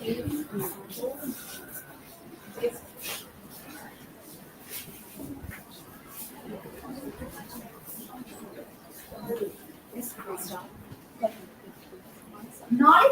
Knowledge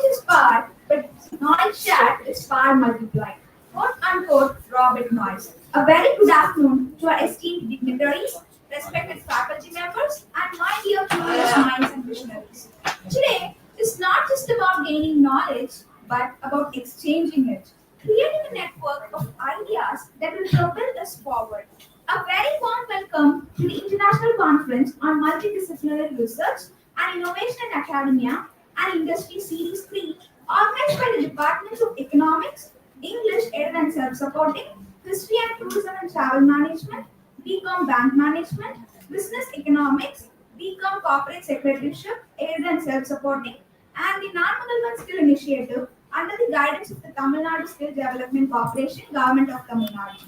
is power, but knowledge shared is power multiplied. Quote unquote Robert Noyce. A very good afternoon to our esteemed dignitaries, respected faculty members, and my dear curious minds and visionaries. Today is not just about gaining knowledge, but about exchanging it, creating a network of ideas that will propel us forward. A very warm welcome to the International Conference on Multidisciplinary Research and Innovation in Academia and Industry Series 3, organized by the Departments of Economics, English, Aid and Self-Supporting, History and Tourism and Travel Management, BCom Bank Management, Business Economics, BCom Corporate Secretaryship, Aid and Self-Supporting, and the Non-Mughal Skill Initiative under the guidance of the Tamil Nadu Skill Development Corporation, Government of Tamil Nadu.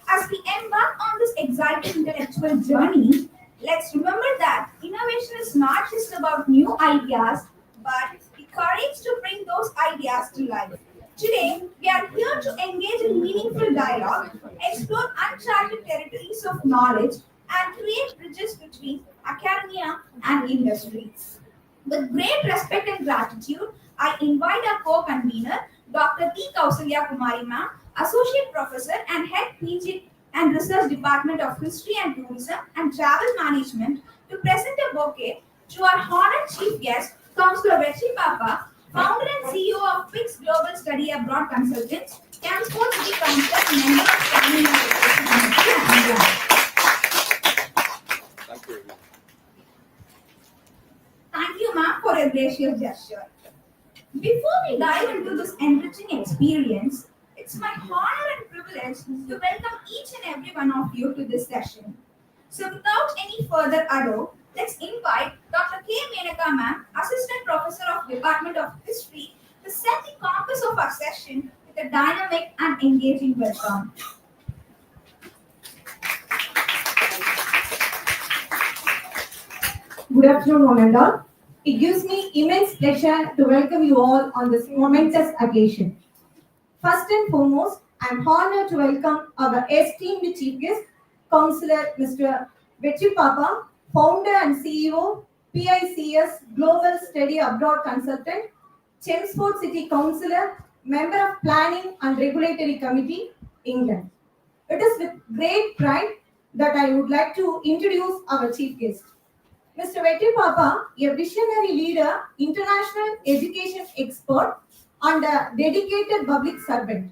As we embark on this exciting intellectual journey, let's remember that innovation is not just about new ideas, but the courage to bring those ideas to life. Today, we are here to engage in meaningful dialogue, explore uncharted territories of knowledge, and create bridges between academia and industry. With great respect and gratitude, I invite our co-convener, Dr. P. Kausalya Kumari Ma'am, Associate Professor and Head PG and Research Department of History and Tourism and Travel Management, to present a bouquet to our honored chief guest, Counselor Vetri Pappa, founder and CEO of PICS Global Study Abroad Consultants, Campsport City Council, and member of Standing Executive Committee. Thank you. Thank you, ma'am, for a gracious gesture. Before we dive into this enriching experience, it's my honor and privilege to welcome each and every one of you to this session. So, without any further ado, let's invite Dr. K. Menaka ma'am, Assistant Professor of Department of History, to set the compass of our session with a dynamic and engaging welcome. Good afternoon, one and all. It gives me immense pleasure to welcome you all on this momentous occasion. First and foremost, I am honored to welcome our esteemed chief guest, Councillor Mr. Vetri Pappa, founder and CEO, PICS Global Study Abroad Consultant, Chelmsford City Councillor, member of Planning and Regulatory Committee, England. It is with great pride that I would like to introduce our chief guest. Mr. Vetri Pappa, a visionary leader, international education expert, and a dedicated public servant.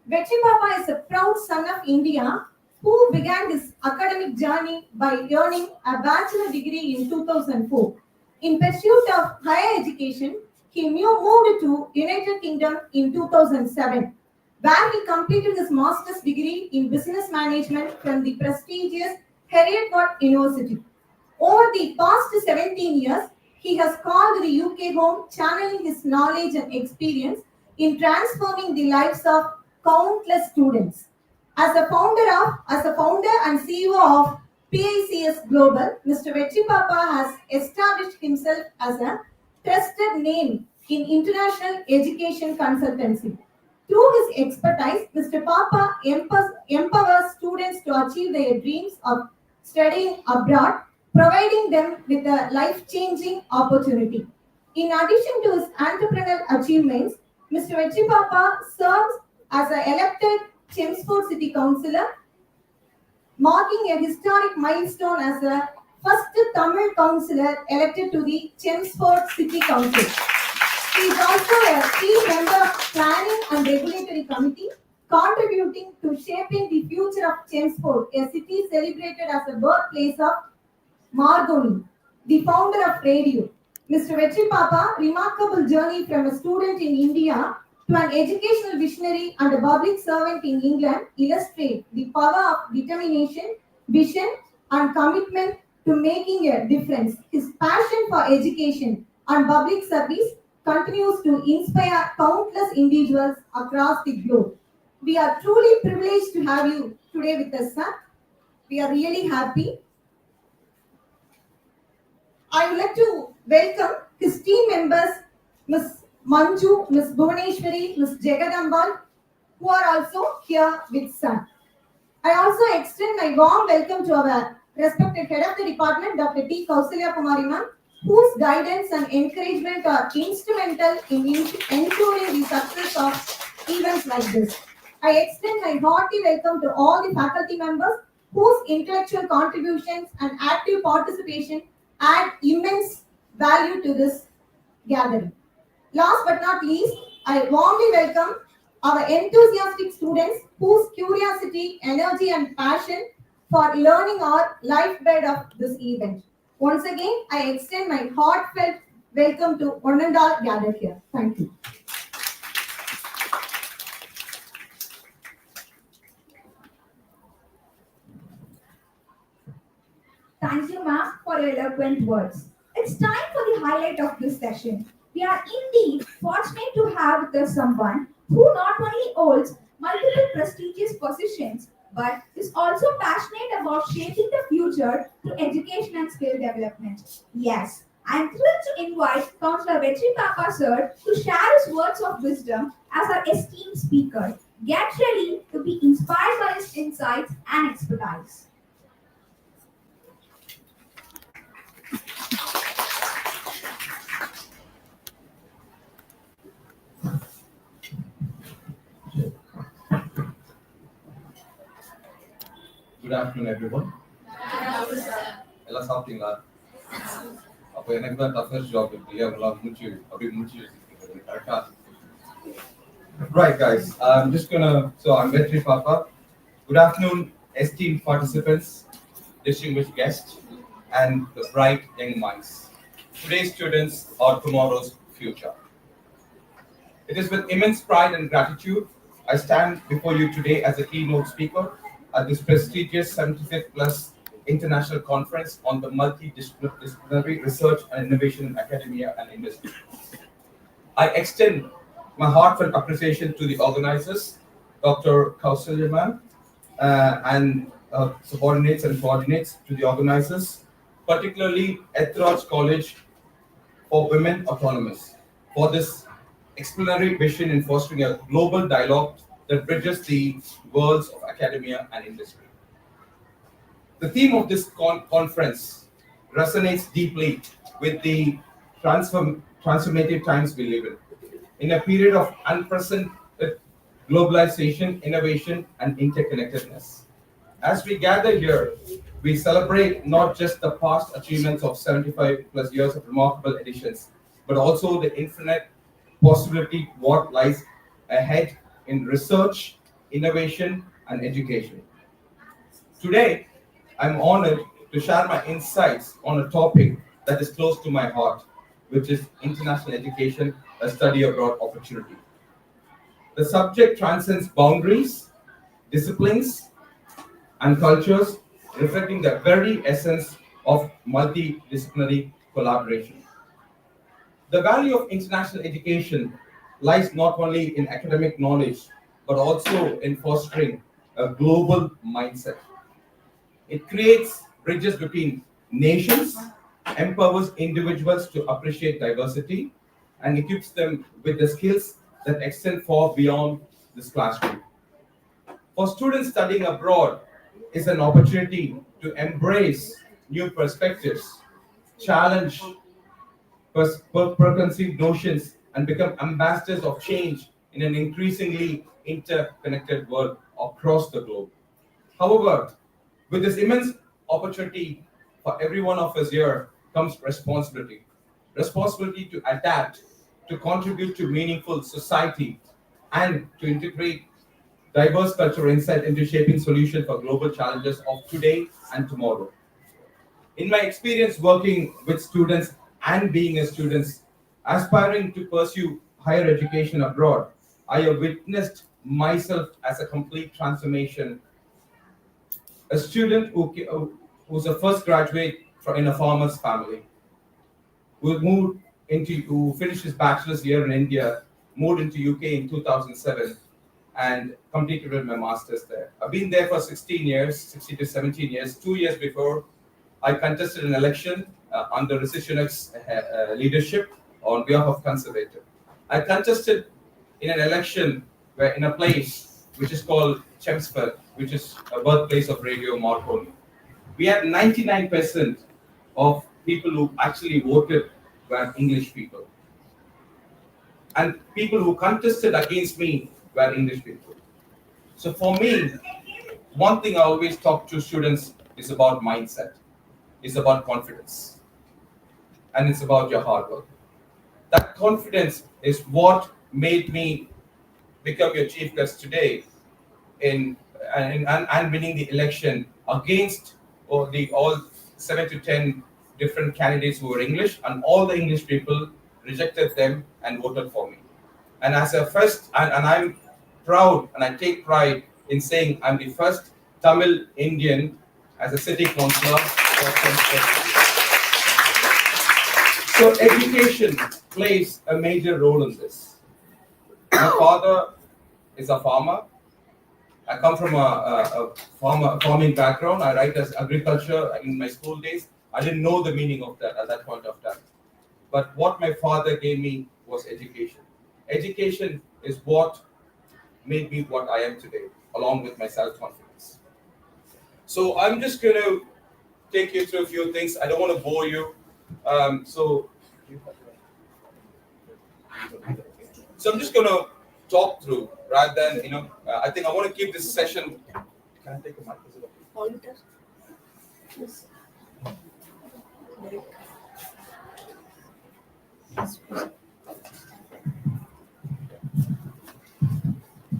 Vetri Pappa is a proud son of India who began his academic journey by earning a bachelor degree in 2004. In pursuit of higher education, he moved to United Kingdom in 2007, where he completed his master's degree in business management from the prestigious Heriot-Watt University. Over the past 17 years, he has called the UK home, channeling his knowledge and experience in transforming the lives of countless students. As a founder and CEO of PICS Global, Mr. Vetri Pappa has established himself as a trusted name in international education consultancy. Through his expertise, Mr. Pappa empowers students to achieve their dreams of studying abroad, providing them with a life-changing opportunity. In addition to his entrepreneurial achievements, Mr. Vetri Pappa serves as an elected Chelmsford City Councillor, marking a historic milestone as the first Tamil councillor elected to the Chelmsford City Council. He is also a key member of Planning and Regulatory Committee, contributing to shaping the future of Chelmsford, a city celebrated as the birthplace of Margoni, the founder of radio. Mr. Vetri Pappa, remarkable journey from a student in India to an educational visionary and a public servant in England, illustrate the power of determination, vision, and commitment to making a difference. His passion for education and public service continues to inspire countless individuals across the globe. We are truly privileged to have you today with us, sir. We are really happy. I would like to welcome his team members, Ms. Manju, Ms. Bhuvaneshwari, Ms. Jagadambal, who are also here with Sun. I also extend my warm welcome to our respected head of the department, Dr. T. Kausalya Kumari ma'am, whose guidance and encouragement are instrumental in ensuring the success of events like this. I extend my hearty welcome to all the faculty members whose intellectual contributions and active participation add immense value to this gathering. Last but not least, I warmly welcome our enthusiastic students whose curiosity, energy, and passion for learning are lifeblood of this event. Once again, I extend my heartfelt welcome to one and all gathered here. Thank you. Thank you, ma'am, for your eloquent words. It's time for the highlight of this session. We are indeed fortunate to have with us someone who not only holds multiple prestigious positions but is also passionate about shaping the future through education and skill development. Yes, I am thrilled to invite Councillor Vetri Pappa sir to share his words of wisdom as our esteemed speaker. Get ready to be inspired by his insights and expertise. Good afternoon, everyone. எல்லாம் சாப்பிட்டீங்களா? அப்போ எனக்கு தான் toughest job இருக்கு. எல்லாம் முடிச்சு கரெக்டா? Right, guys. I'm Vetri Pappa. Good afternoon, esteemed participants, distinguished guests, and the bright young minds. Today's students are tomorrow's future. It is with immense pride and gratitude I stand before you today as a keynote speaker at this prestigious 75th plus international conference on the multidisciplinary research and innovation in academia and industry. I extend my heartfelt appreciation to the organizers, Dr. Kausalya ma'am, and subordinates and coordinates to the organizers, particularly Ethraj College for Women Autonomous, for this explanatory vision in fostering a global dialogue that bridges the worlds of academia and industry. The theme of this conference resonates deeply with the transformative times we live in. In a period of unprecedented globalization, innovation, and interconnectedness. As we gather here, we celebrate not just the past achievements of 75 plus years of remarkable editions, but also the infinite possibility what lies ahead in research, innovation, and education. Today, I'm honored to share my insights on a topic that is close to my heart, which is international education, a study abroad opportunity. The subject transcends boundaries, disciplines, and cultures, reflecting the very essence of multidisciplinary collaboration. The value of international education lies not only in academic knowledge, but also in fostering a global mindset. It creates bridges between nations, empowers individuals to appreciate diversity, and equips them with the skills that extend far beyond this classroom. For students studying abroad, is an opportunity to embrace new perspectives, challenge preconceived notions, and become ambassadors of change in an increasingly interconnected world across the globe. However, with this immense opportunity for every one of us here comes responsibility. Responsibility to adapt, to contribute to meaningful society, and to integrate diverse cultural insight into shaping solutions for global challenges of today and tomorrow. In my experience working with students and being a student aspiring to pursue higher education abroad, I have witnessed myself as a complete transformation. A student who's a first graduate in a farmer's family, who finished his bachelor's year in India, moved into UK in 2007, and completed my master's there. I've been there for 16 years, 16 to 17 years. 2 years before, I contested an election under Rishi Sunak's leadership on behalf of Conservative. I contested in an election where in a place which is called Chelmsford, which is a birthplace of Radio Marconi. We had 99% of people who actually voted were English people. And people who contested against me were English people. So for me, one thing I always talk to students is about mindset. It's about confidence. And it's about your hard work. That confidence is what made me become your chief guest today and winning the election against all 7 to 10 different candidates who were English, and all the English people rejected them and voted for me. And as a first, and I'm proud and I take pride in saying I'm the first Tamil Indian as a city councillor. So education plays a major role in this. My father is a farmer. I come from a farming background. I write as agriculture in my school days. I didn't know the meaning of that at that point of time. But what my father gave me was education. Education is what made me what I am today, along with my self-confidence. So I'm just going to take you through a few things. I don't want to bore you. So I'm just going to talk through rather than, I think I want to keep this session. Can I take a mic? Is it okay? Yes.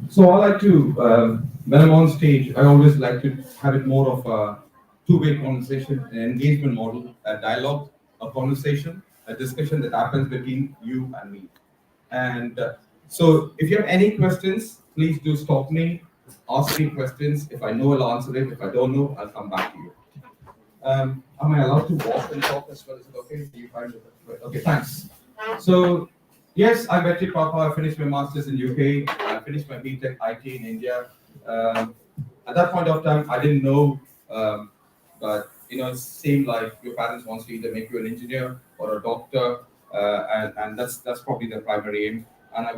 So I like to, when I'm on stage, I always like to have it more of a two-way conversation, an engagement model, a dialogue, a conversation, a discussion that happens between you and me. And so if you have any questions, please do stop me, ask me questions. If I know, I'll answer it. If I don't know, I'll come back to you. Am I allowed to walk and talk as well? Is it okay? Do you find it? Okay, thanks. So, yes, I'm Vetri Pappa. I finished my master's in UK. I finished my BTech IT in India. At that point of time, I didn't know, but it seemed like your parents want to either make you an engineer or a doctor, and that's probably the primary aim. And I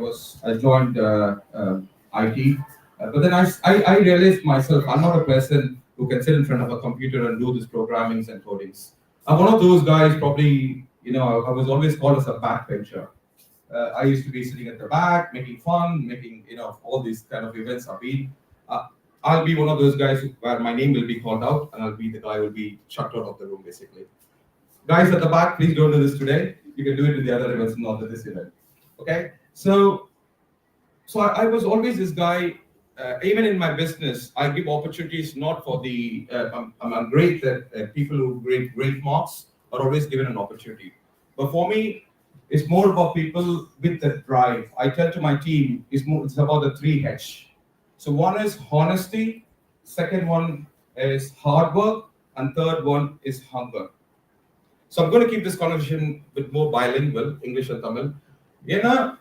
joined IT, but then I realized myself I'm not a person who can sit in front of a computer and do these programmings and codings. I'm one of those guys. Probably I was always called as a backbencher. I used to be sitting at the back, making fun, making all these kind of events. I'll be one of those guys where my name will be called out, and I'll be the guy who will be chucked out of the room, basically. Guys at the back, please don't do this today. You can do it with the other events, not at this event. Okay? So I was always this guy. Even in my business, I give opportunities not for the. I'm great that people who grade great marks are always given an opportunity. But for me, it's more about people with the drive. I tell to my team, it's about the 3H. So one is honesty, second one is hard work, and third one is hunger. So I'm going to keep this conversation a bit more bilingual, English and Tamil. In the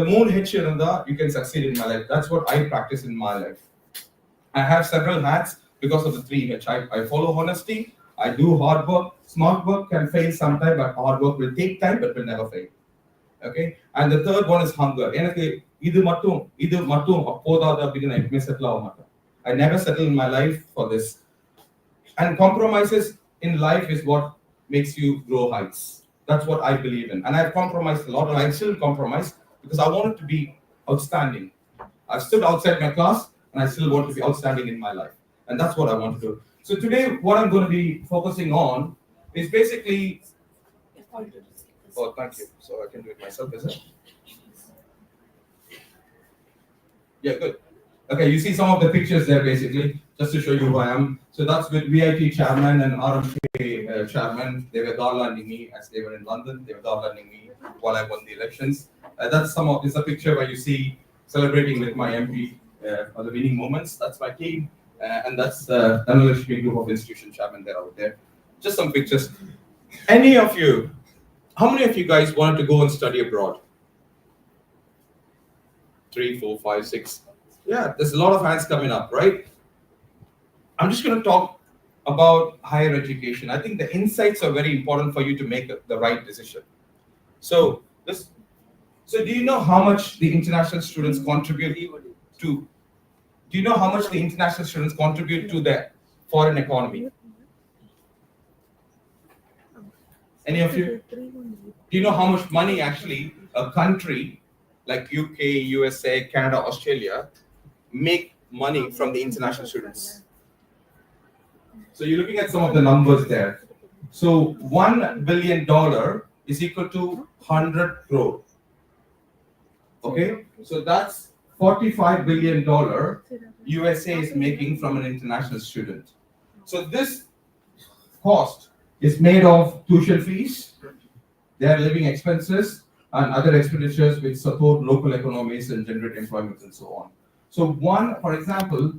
moon H, you can succeed in my life. That's what I practice in my life. I have several hats because of the 3H. I follow honesty, I do hard work. Smart work can fail sometime, but hard work will take time, but will never fail. Okay? And the third one is hunger. I never settle in my life for this. And compromises in life is what makes you grow heights. That's what I believe in. And I've compromised a lot, and I still compromise because I want it to be outstanding. I've stood outside my class, and I still want to be outstanding in my life. And that's what I want to do. So today, what I'm going to be focusing on is basically... Oh, thank you. So I can do it myself, is it? Yeah, good. Okay, you see some of the pictures there, basically, just to show you who I am. So that's with VIT chairman and RMK chairman. They were garlanding me as they were in London. They were garlanding me while I won the elections. It's a picture where you see celebrating with my MP for the winning moments. That's my team. And that's the Dhanalakshmi group of institution chairman there out there. Just some pictures. How many of you guys wanted to go and study abroad? 3, 4, 5, 6. Yeah, there's a lot of hands coming up, right? I'm just going to talk about higher education. I think the insights are very important for you to make the right decision. So So do you know how much the international students contribute to? Do you know how much the international students contribute to the foreign economy? Any of you? Do you know how much money actually a country like UK, USA, Canada, Australia make money from the international students? So you're looking at some of the numbers there. So $1 billion is equal to 100 crore. Okay, so that's $45 billion USA is making from an international student. So this cost is made of tuition fees, their living expenses, and other expenditures which support local economies and generate employment and so on. So for example,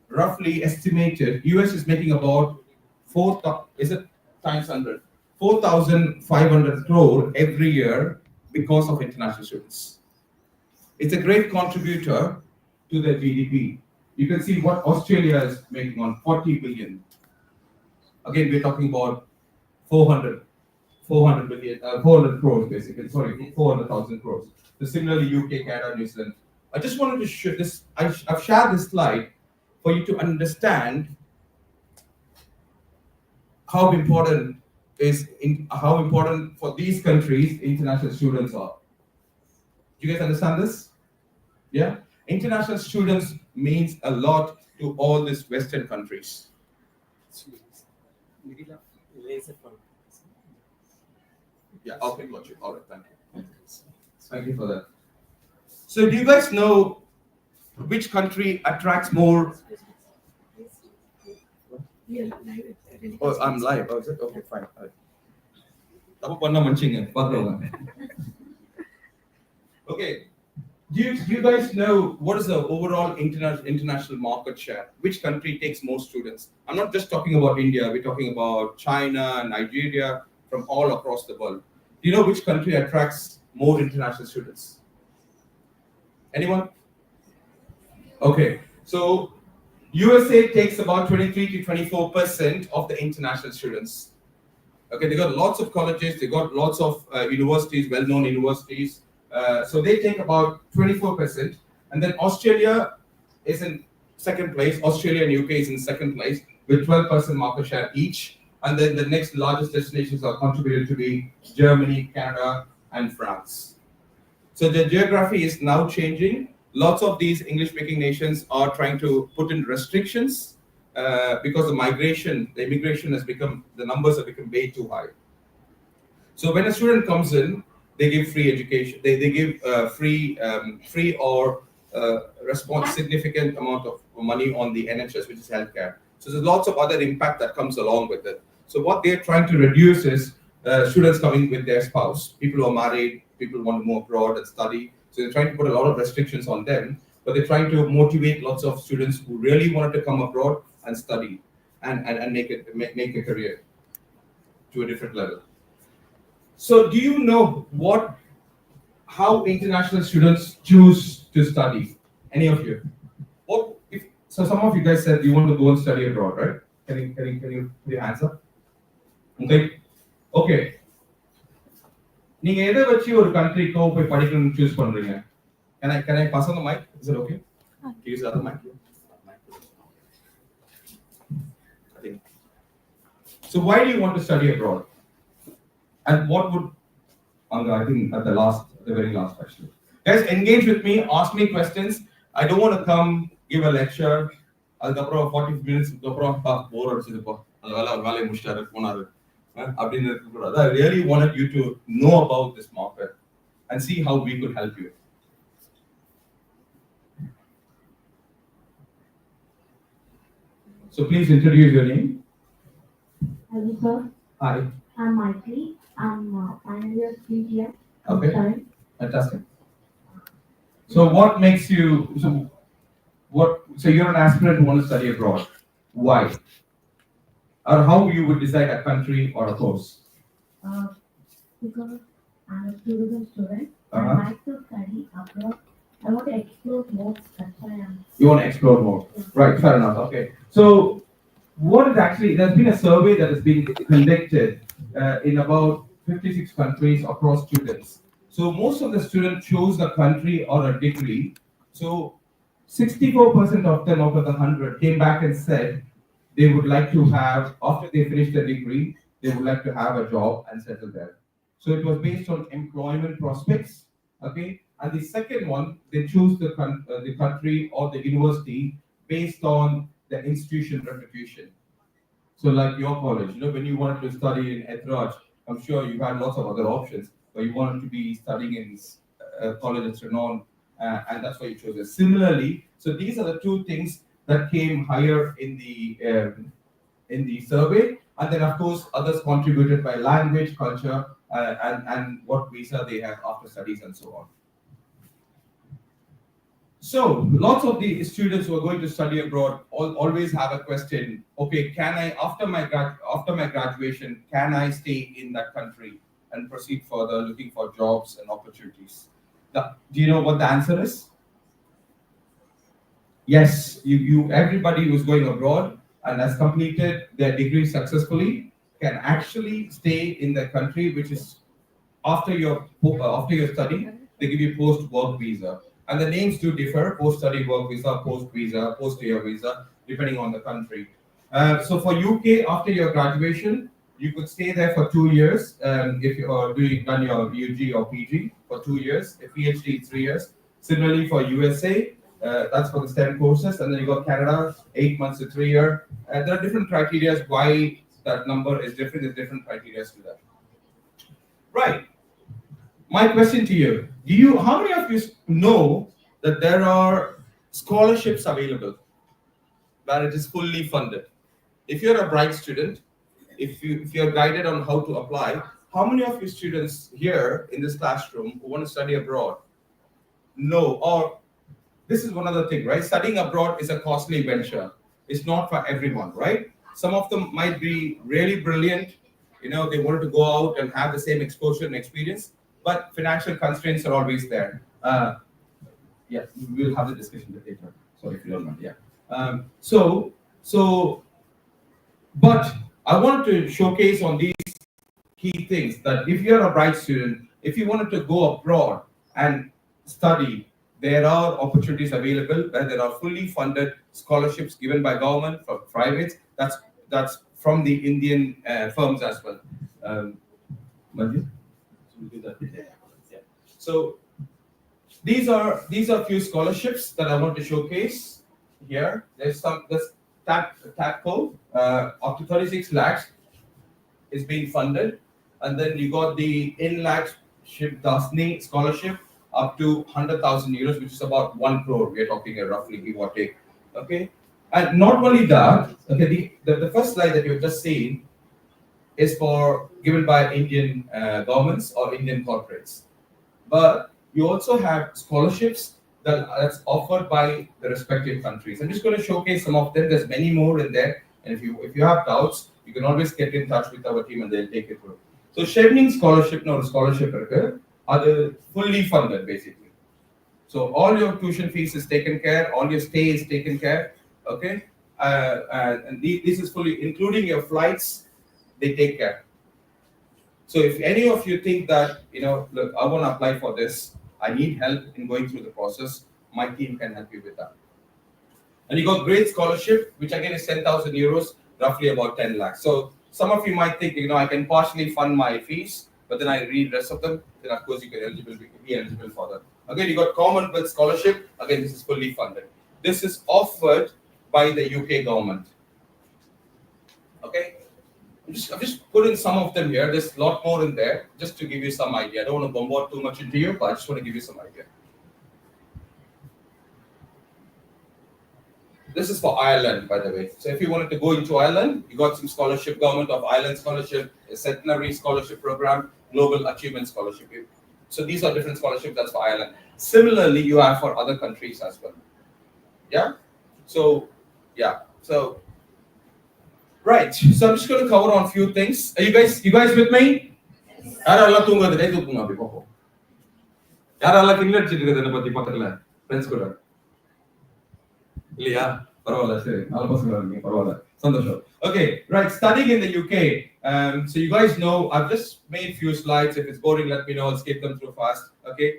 roughly estimated, US is making about 4,500 crore every year because of international students. It's a great contributor to the GDP. You can see what Australia is making on 40 billion. Again, we're talking about 400 crores basically. Sorry, 400,000 crores. So similarly, UK, Canada, New Zealand. I just wanted to show this. I've shared this slide for you to understand how important for these countries international students are. Do you guys understand this? Yeah? International students means a lot to all these Western countries. Yeah, okay, got you. All right, thank you. Thank you for that. So do you guys know which country attracts more? Oh, I'm live. Oh, is it? Okay, fine. Okay. Do you guys know what is the overall international market share? Which country takes more students? I'm not just talking about India. We're talking about China, Nigeria, from all across the world. Do you know which country attracts more international students? Anyone? Okay. So USA takes about 23 to 24% of the international students. Okay, they got lots of colleges, they got lots of universities, well-known universities. So they take about 24%. And then Australia is in second place. Australia and UK is in second place with 12% market share each. And then the next largest destinations are contributed to be Germany, Canada, and France. So the geography is now changing. Lots of these English-speaking nations are trying to put in restrictions because the immigration has become, the numbers have become way too high. So when a student comes in, they give free education. They give free or significant amount of money on the NHS, which is healthcare. So there's lots of other impact that comes along with it. So what they're trying to reduce is students coming with their spouse, people who are married, people who want to move abroad and study. So they're trying to put a lot of restrictions on them, but they're trying to motivate lots of students who really wanted to come abroad and study and make a career to a different level. So do you know how international students choose to study? Any of you? So some of you guys said you want to go and study abroad, right? Can you put your hands up? Okay. நீங்க எதை வச்சு ஒரு கண்ட்ரிக்கோ போய் படிக்கணும்னு choose பண்றீங்க? Can I pass on the mic? Is it okay? Use the other mic. I think. So why do you want to study abroad? And what would I think at the very last question. Guys, engage with me, ask me questions. I don't want to come give a lecture. அதுக்கப்புறம் 40 minutes அப்புறம் போர் அடிச்சதுப்பா அந்த வேலையை முடிச்சிட்டாரு போனாரு அப்படின்னு இருக்கக்கூடாது. I really wanted you to know about this market and see how we could help you. So please introduce your name. Hello, sir. Hi. I'm Maitri. I'm final year PGM. Okay. Fantastic. So what makes you so you're an aspirant who wants to study abroad. Why? Or how you would decide a country or a course? Because I'm a tourism student. I like to study abroad. I want to explore more. That's why You want to explore more. Right, fair enough. Okay. So what is actually, there's been a survey that has been conducted in about 56 countries across students. So So most of the students chose a country or a degree. So 64% of them out of the 100 came back and said they would like to have, after they finish the degree, they would like to have a job and settle there. So it was based on employment prospects, okay? And the second one, they choose the country or the university based on the institution reputation. So like your college, when you wanted to study in Ethraj, I'm sure you had lots of other options, but you wanted to be studying in a college that's renowned, and that's why you chose it. Similarly, so these are the two things that came higher in the survey, and then of course others contributed by language, culture, and what visa they have after studies and so on. So lots of the students who are going to study abroad always have a question. Okay, can I after my graduation can I stay in that country and proceed further looking for jobs and opportunities? Do you know what the answer is? Yes, you everybody who's going abroad and has completed their degree successfully can actually stay in the country, which is after your study, they give you post-work visa. And the names do differ: post-study work visa, post-visa, post-year visa, depending on the country. So for UK, after your graduation, you could stay there for 2 years if you are done your UG or PG for 2 years. A PhD 3 years. Similarly for USA, that's for the STEM courses, and then you got Canada, 8 months to 3 year. There are different criteria why that number is different. There's different criteria to that. Right. My question to you, how many of you know that there are scholarships available where it is fully funded? If you're a bright student, if you're guided on how to apply, how many of you students here in this classroom who want to study abroad know, or this is one other thing, right? Studying abroad is a costly venture. It's not for everyone, right? Some of them might be really brilliant, they wanted to go out and have the same exposure and experience, but financial constraints are always there. Yeah, we'll have the discussion later. Sorry if you don't mind. Yeah. But I wanted to showcase on these key things that if you're a bright student, if you wanted to go abroad and study, there are opportunities available where there are fully funded scholarships given by government for privates. That's from the Indian firms as well. Manju? So these are few scholarships that I want to showcase here. There's TACPO up to 36 lakhs is being funded, and then you got the in-lakship Dasni scholarship up to 100,000 euros, which is about 1 crore. We're talking roughly give or take. Okay, and not only that. Okay, the first slide that you've just seen is given by Indian governments or Indian corporates, but you also have scholarships that's offered by the respective countries. I'm just going to showcase some of them. There's many more in there, and if you have doubts, you can always get in touch with our team and they'll take it through. So Sharing scholarship or scholarship are the fully funded basically. So all your tuition fees is taken care, all your stay is taken care. Okay, and this is fully including your flights. They take care. So if any of you think that, look, I want to apply for this, I need help in going through the process, my team can help you with that. And you got great scholarship, which again is 10,000 euros, roughly about 10 lakhs. So some of you might think, I can partially fund my fees, but then I read the rest of them, then of course you can be eligible for that. Again, you got Commonwealth scholarship. Again, this is fully funded. This is offered by the UK government. Okay. I've just put in some of them here. There's a lot more in there, just to give you some idea. I don't want to bombard too much into you, but I just want to give you some idea. This is for Ireland, by the way. So if you wanted to go into Ireland, you got some scholarship, Government of Ireland scholarship, a Centenary scholarship program, Global Achievement Scholarship. So these are different scholarships that's for Ireland. Similarly, you have for other countries as well. Yeah? So, yeah. So, right. So I'm just going to cover on a few things. Are you guys with me? Friends இல்லையா பரவாயில்ல சரி 4 பசங்க இருக்கீங்க பரவாயில்ல Sandosho. Okay, right. Studying in the UK. So you guys know I've just made few slides. If it's boring, let me know. I'll skip them through fast. Okay.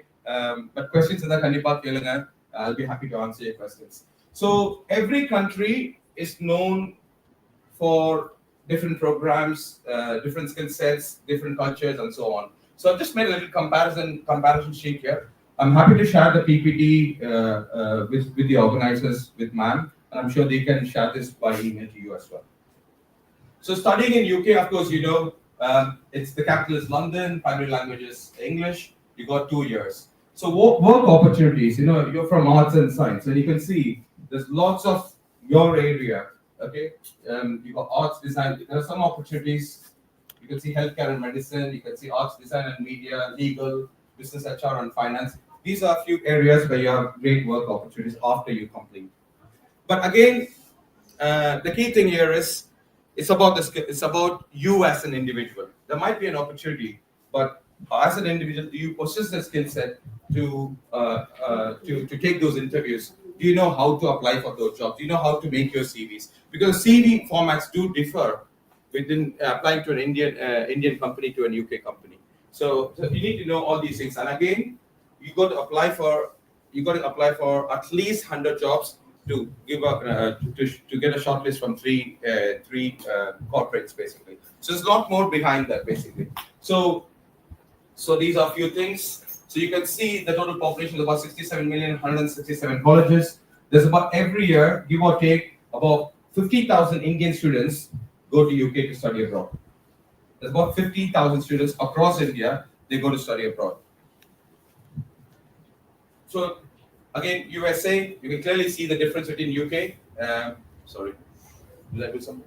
But questions in the kandipa kelunga. I'll be happy to answer your questions. So every country is known for different programs, different skill sets, different cultures, and so on. So I've just made a little comparison sheet here. I'm happy to share the PPT with the organizers, with ma'am, and I'm sure they can share this by email to you as well. So studying in UK, of course, you know, it's the capital is London, primary language is English. You got 2 years. So work opportunities, you know, you're from arts and science, and you can see there's lots of your area. Okay, you got arts design. There are some opportunities. You can see healthcare and medicine. You can see arts design and media, legal, business HR, and finance. These are a few areas where you have great work opportunities after you complete. But again, the key thing here is it's about you as an individual. There might be an opportunity, but as an individual, do you possess the skill set to take those interviews? Do you know how to apply for those jobs? Do you know how to make your CVs? Because CV formats do differ within applying to an Indian company to a UK company. So you need to know all these things. And again, you got to apply for at least 100 jobs to give up to get a shortlist from three corporates basically. So there's a lot more behind that basically. So these are a few things. So you can see the total population is about 67 million, 167 colleges. There's about every year, give or take, about 50,000 Indian students go to UK to study abroad. There's about 50,000 students across India, they go to study abroad. So again, USA, you can clearly see the difference between UK. Sorry, did I do something?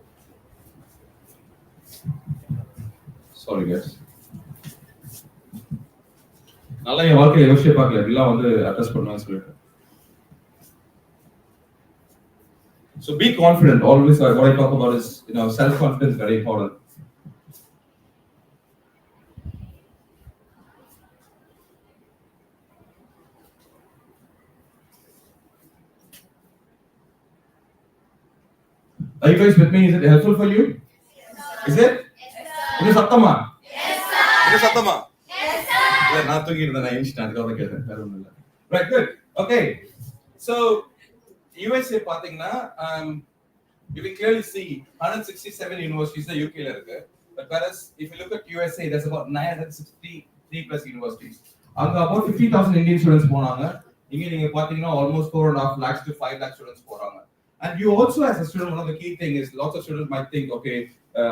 Sorry guys. நல்லா என் வாழ்க்கையில யோசிச்சே பார்க்கல இப்படிலாம் வந்து address பண்ணுவான்னு சொல்லிட்டு. So be confident. Always what I talk about is, you know, self-confidence is very important. Are you guys with me? Is it helpful for you? Yes, is it? Yes, sir. Sattama? Yes, sir. Is it Sattama? Right, good. Okay, so USA பாத்தீங்கன்னா you can clearly see 167 universities in UK la irukku, but whereas if you look at USA there's about 963 plus universities. அங்க about 50,000 Indian students போனாங்க. இங்க நீங்க பாத்தீங்கன்னா almost 4.5 lakhs to 5 lakh students போறாங்க. And you also as a student, one of the key thing is lots of students might think, okay,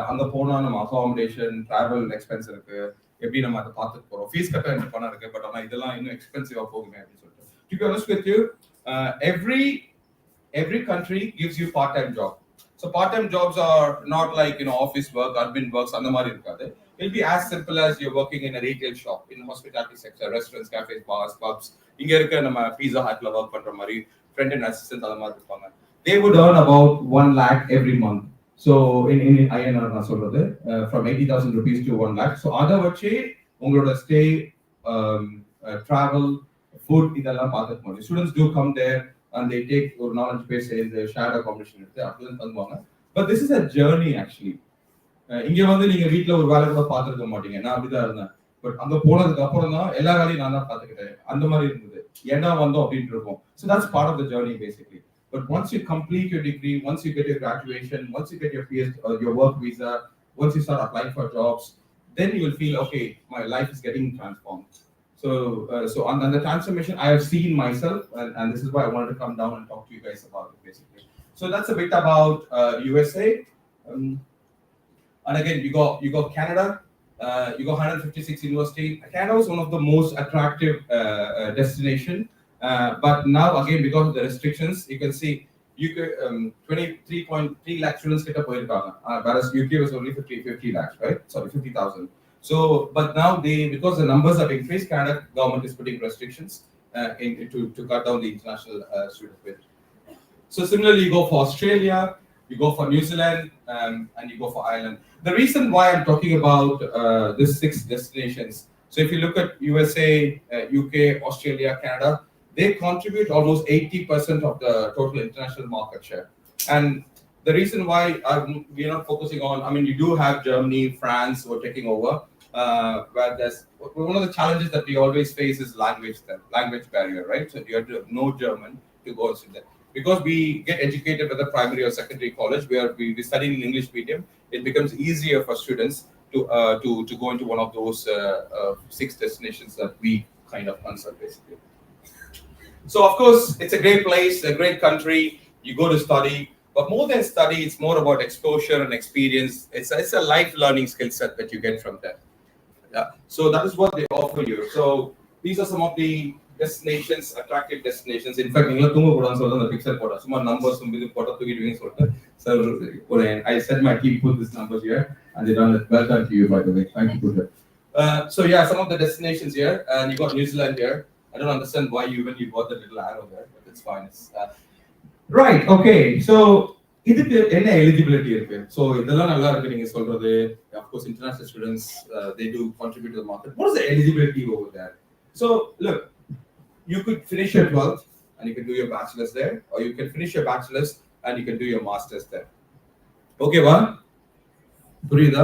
அங்க போனா நம்ம accommodation, travel expense இருக்கு, எப்படி நம்ம அதை பார்த்துட்டு போறோம், ஃபீஸ் கட்ட என்ன பணம் இருக்கு, பட் ஆனால் இதெல்லாம் இன்னும் எக்ஸ்பென்சிவா போகுமே அப்படின்னு சொல்லிட்டு. To be honest with you, every country gives you part-time job. So part-time jobs are not like, you know, office work, admin works, அந்த மாதிரி இருக்காது. It'll be as simple as you're working in a retail shop, in the hospitality sector, restaurants, cafes, bars, pubs. இங்க இருக்க நம்ம பீஸா ஹட்ல work பண்ற மாதிரி friend and assistant அந்த மாதிரி இருப்பாங்க. They would earn about 1 lakh every month. So in INR நான் சொல்றது from 80,000 rupees to 1 lakh. So அதை வச்சு உங்களோட stay, travel, food இதெல்லாம் பார்த்துக்க முடியும். Students do come there and they take ஒரு 4-5 பேர் சேர்ந்து ஷேர் அகாமடேஷன் எடுத்து அப்படிதான் தந்துவாங்க. But this is a journey actually. இங்க வந்து நீங்க வீட்ல ஒரு வேலை கூட பார்த்துருக்க மாட்டீங்க. நான் அப்படிதான் இருந்தேன். பட் அங்க போனதுக்கு அப்புறம் தான் எல்லா வேலையும் நான் தான் பார்த்துக்கிட்டேன். அந்த மாதிரி இருந்தது. ஏன்னா வந்தோம் அப்படின்னு இருக்கும். So that's part of the journey basically. But once you complete your degree, once you get your graduation, once you get your PhD or your work visa, once you start applying for jobs, then you will feel, okay, my life is getting transformed. So on the transformation, I have seen myself, and this is why I wanted to come down and talk to you guys about it, basically. So that's a bit about USA. And again, you got Canada. You got 156 university. Canada was one of the most attractive destination. But now again, because of the restrictions, you can see UK 23.3 lakh students get whereas UK was only 50 lakhs, right? Sorry, 50,000. So, but now because the numbers have increased, Canada government is putting restrictions to cut down the international student bit. So similarly, you go for Australia, you go for New Zealand, and you go for Ireland. The reason why I'm talking about these 6 destinations, so if you look at USA, UK, Australia, Canada, they contribute almost 80% of the total international market share. And the reason why we're not focusing on, I mean, you do have Germany, France who are taking over, where there's one of the challenges that we always face is language barrier, right? So you have to know German to go into that. Because we get educated whether primary or secondary college, where we study in English medium, it becomes easier for students to go into one of those 6 destinations that we kind of consult basically. So of course, it's a great place, a great country. You go to study, but more than study, it's more about exposure and experience. It's a life learning skill set that you get from there. Yeah. So that is what they offer you. So these are some of the destinations, attractive destinations. In fact, the picture some numbers so I said my team put these numbers here, and they done it. Well done to you, by the way. Thank you, Peter. So yeah, some of the destinations here, and you got New Zealand here. I don't understand why you got the little arrow there, but it's fine. It's, right. Okay. So இதுக்கு என்ன eligibility இருக்கு? So இதெல்லாம் நல்லா இருக்கு நீங்க சொல்றது. Of course, international students they do contribute to the market. What is the eligibility over there? So look, you could finish your 12th and you can do your bachelor's there, or you can finish your bachelor's and you can do your master's there. Okay, வா? புரியுதா?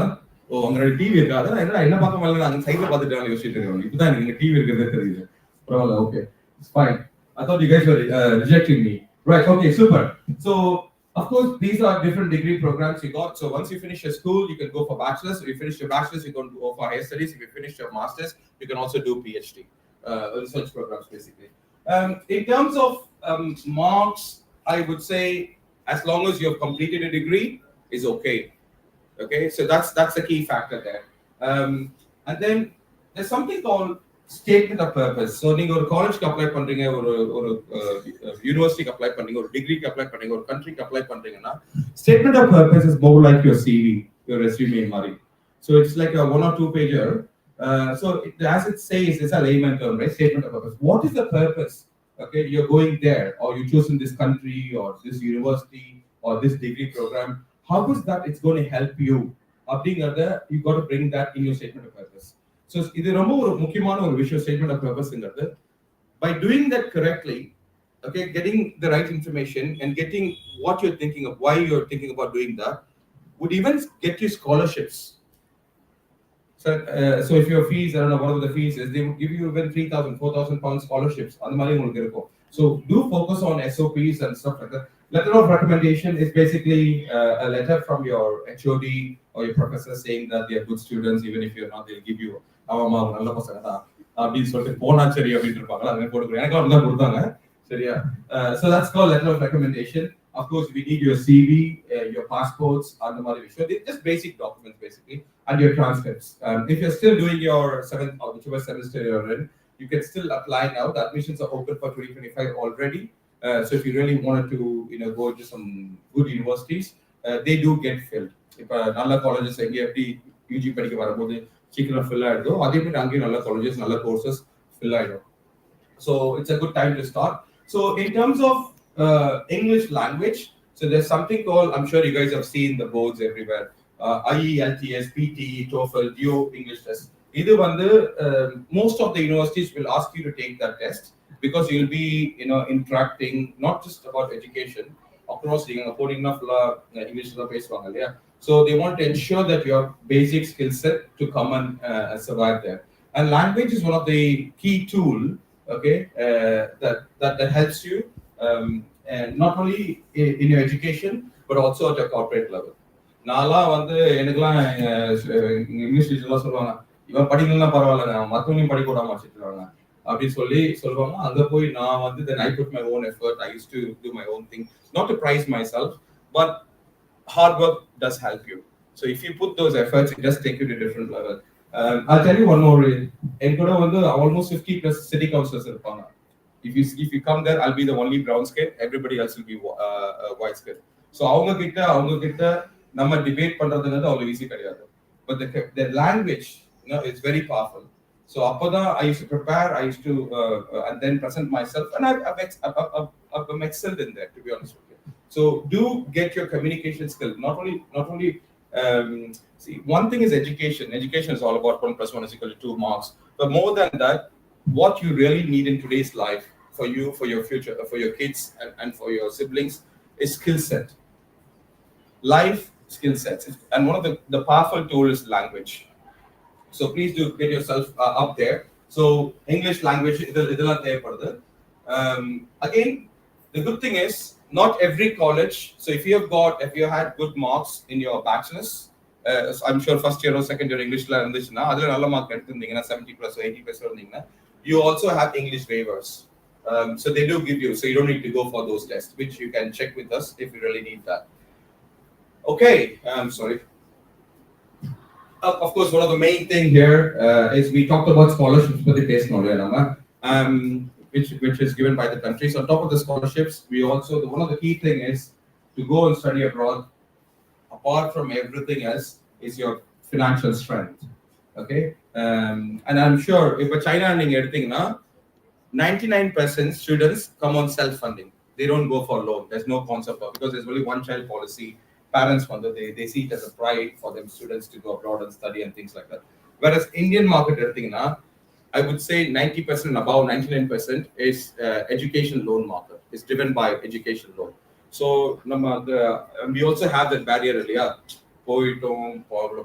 ஓ உங்களோட TV இருக்காது. நான் என்ன பார்க்க வரல, நான் சைடுல பார்த்துட்டு யோசிச்சுட்டு இருக்கேன். இப்போதான் எனக்கு டிவி இருக்கிறதே தெரியுது. பரவாயில்ல, okay. It's fine. I thought you guys were rejecting me. Right, okay, super. So of course, these are different degree programs you got. So once you finish your school, you can go for bachelor's. If you finish your bachelor's, you can go for higher studies. If you finish your master's, you can also do PhD, research programs basically. In terms of marks, I would say as long as you have completed a degree, is okay. Okay, so that's the key factor there. And then there's something called statement of purpose. So நீங்க ஒரு காலேஜ்க்கு apply பண்றீங்க, ஒரு யூனிவர்சிட்டிக்கு apply பண்றீங்க, ஒரு டிகிரிக்கு apply பண்றீங்க, ஒரு கண்ட்ரிக்கு அப்ளை பண்றீங்கன்னா statement of purpose is more like your CV, your resume மாதிரி. So it's like a 1 or 2 pager. So as it says, it's a layman term, right? Statement of purpose. What is the purpose? Okay, you're going there, or you chosen this country, or this university, or this degree program. How is that it's going to help you? You got to bring that in your statement of purpose. So இது ரொம்ப ஒரு முக்கியமான ஒரு விஷயம் statement of purposeங்கிறது. By doing that correctly, okay, getting the right information and getting what you're thinking of, why you're thinking about doing that, would even get you scholarships. So if your fees, I don't know what the fees is, they would give you even 3,000, 4,000 pound scholarships. So do focus on SOPs and stuff like that. Letter of recommendation is basically a letter from your HOD or your professor saying that they are good students, even if you're not, they'll give you நல்ல பசங்க தான் அப்படின்னு சொல்லிட்டு போனா சரி அப்படின்னு இருப்பாங்க. அதை போட்டுக்கிறேன், எனக்கு அவங்க தான் கொடுத்தாங்க. சரியா? So that's called letter of recommendation. Of course, we need your CV, your passports, and the மாதிரி விஷயம். Just basic documents basically, and your transcripts. If you're still doing your 7th or whichever semester you're in, you can still apply now. The admissions are open for 2025 already. So if you really wanted to, go to some good universities, they do get filled. If நல்ல colleges எங்க எப்படி UG படிக்க வரும்போது சீக்கிரம் fill ஆயிடுதோ, அதே மாதிரி அங்கேயும் நல்ல colleges, நல்ல courses fill ஆயிடும். So it's a good time to start. So in terms of English language, so there's something called, I'm sure you guys have seen the boards everywhere, IELTS, PTE, TOEFL, DO English test. இது வந்து most of the universities will ask you to take that test, because you'll be interacting not just about education across the English பேசுவாங்க இல்லையா. So they want to ensure that your basic skill set to come and survive there. And language is one of the key tool, okay, that helps you and not only in your education but also at your corporate level. நான்லாம் வந்து எனக்குலாம் English டீச்சர்லாம் சொல்லுவாங்க, இவன் படிக்கலாம் பரவாயில்ல, மற்றவங்களையும் படிக்க விடாம வச்சுருக்காங்க அப்படின்னு சொல்லுவாங்க. அங்க போய் நான் வந்து then I put my own effort. I used to do my own thing, not to praise myself, but hard work does help you. So if you put those efforts, it does take you to a different level. I'll tell you one more. என்கூட வந்து almost 50 plus city councillors இருப்பாங்க. If you come there, I'll be the only brown skin. Everybody else will be white skin. So அவங்க கிட்ட நம்ம debate பண்றதுங்கிறது அவ்வளவு easy கிடையாது. But the language, it's very powerful. So appada I used to prepare, I used to and then present myself, and I've excelled in that, to be honest with you. So do get your communication skill. Not only see, one thing is education. Education is all about 1 + 1 = 2 marks. But more than that, what you really need in today's life, for you, for your future, for your kids, and for your siblings, is skill set. life skill sets. And one of the powerful tool is language. So please do get yourself up there. So English language, again, the good thing is not every college. So if you had good marks in your bachelor's, I'm sure first year or second year English இருந்துச்சுன்னா அதுல நல்ல mark எடுத்திருந்தீங்கன்னா 70 plus 80 plus இருந்தீங்கன்னா you also have English waivers. So they do give you, so you don't need to go for those tests, which you can check with us if you really need that. Okay, I'm sorry. Of course, one of the main thing here is we talked about scholarships for the test which is given by the country. So on top of the scholarships, we also one of the key thing is to go and study abroad. Apart from everything else, is your financial strength. Okay, and I'm sure if a China and everything now, 99% students come on self-funding. They don't go for loan. There's no concept of, because there's only one child policy. Parents they see it as a pride for them students to go abroad and study and things like that. Whereas Indian market everything now, I would say 90% and above 99% is education loan market. It's driven by education loan. So we also have that barrier earlier. போயிட்டோம்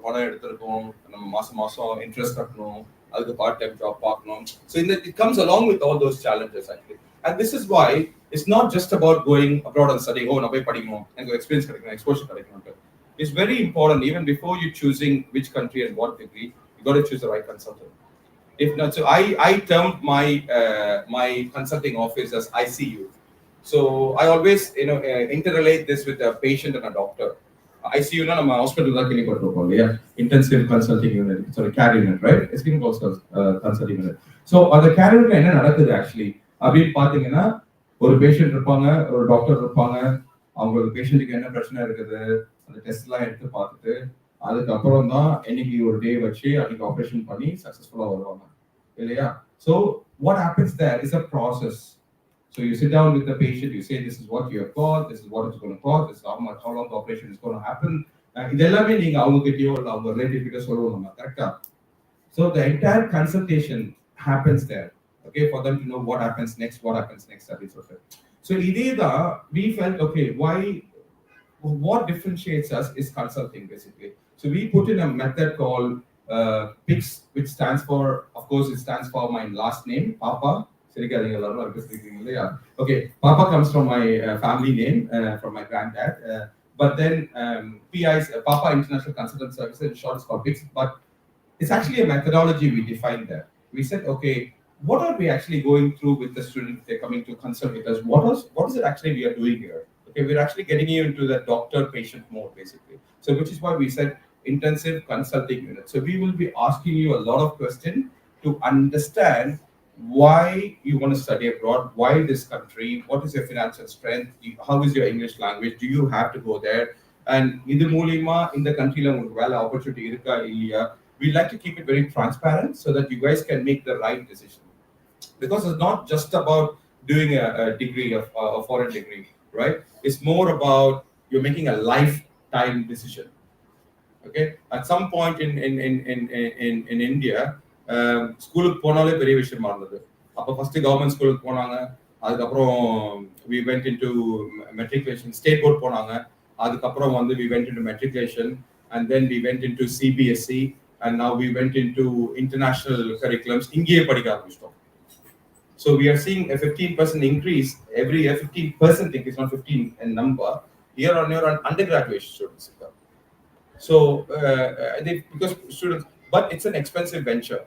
பணம் எடுத்திருக்கோம் நம்ம மாசம் interest கட்டணும் அதுக்கு part time job பார்க்கணும் so it comes along with all those challenges actually, and this is why it's not just about going abroad and studying நான் போய் படிக்கணும் எனக்கு experience கிடைக்கணும் exposure கிடைக்கணும். It's very important even before you choosing which country and what degree, you got to choose the right consultant. If not, so I termed my consulting office as ICU. So I always interrelate this with a patient and a doctor. ICU na நம்ம hospital தான் கேள்விப்பட்டிருப்போம் இல்லையா, intensive consulting unit, sorry care unit, right? It's been called consulting unit. So அந்த care யூனிட்ல என்ன நடக்குது actually அப்படின்னு பாத்தீங்கன்னா, ஒரு பேஷண்ட் இருப்பாங்க, ஒரு டாக்டர் இருப்பாங்க, அவங்களுக்கு பேஷண்ட்டுக்கு என்ன பிரச்சனை இருக்குது அந்த டெஸ்ட் எல்லாம் எடுத்து பார்த்துட்டு அதுக்கப்புறம் தான் இன்னைக்கு ஒரு டே வச்சு அன்னைக்கு ஆப்ரேஷன் பண்ணி சக்சஸ்ஃபுல்லா வருவாங்க இல்லையா? So what happens there is a process. So you sit down with the patient, you say this is what you have got, this is what it's going to cost, this is how long the operation is going to happen. இதெல்லாமே நீங்க அவங்க கிட்டயோ இல்ல அவங்க relative கிட்ட சொல்லணும், கரெக்ட்டா? So the entire consultation happens there, okay, for them to know what happens next, and so forth. So ideda we felt, okay, what differentiates us is consulting basically. So we put in a method called PICS, which stands for, of course, it stands for my last name, Papa. Okay, Papa comes from my family name, from my granddad. But then PICS, Papa International Consultant Services, in short, is called PICS. But it's actually a methodology we defined there. We said, okay, what are we actually going through with the student if they're coming to consult with us? What is it actually we are doing here? Okay, we're actually getting you into the doctor-patient mode, basically. So which is why we said intensive consulting unit. So we will be asking you a lot of questions to understand why you want to study abroad, why this country, what is your financial strength, how is your English language, do you have to go there, and idu mooliyama in the country la ungalku vela opportunity irukka illaya. We like to keep it very transparent so that you guys can make the right decision, because it's not just about doing a degree of a foreign degree, right? It's more about you're making a lifetime decision. Okay, at some point in India, ஸ்கூலுக்கு போனாலே பெரிய விஷயமா இருந்தது. அப்போ first government ஸ்கூலுக்கு போனாங்க, அதுக்கப்புறம் we went into matriculation, state board போனாங்க, அதுக்கப்புறம் வந்து we went into matriculation, and then we went into CBSE, and now we went into international curriculums. இங்கேயே படிக்க ஆரம்பிச்சிட்டோம். So we are seeing a 15% increase every year. 15% increase, not 15 in number, year on year on undergraduate students. So because students, but it's an expensive venture.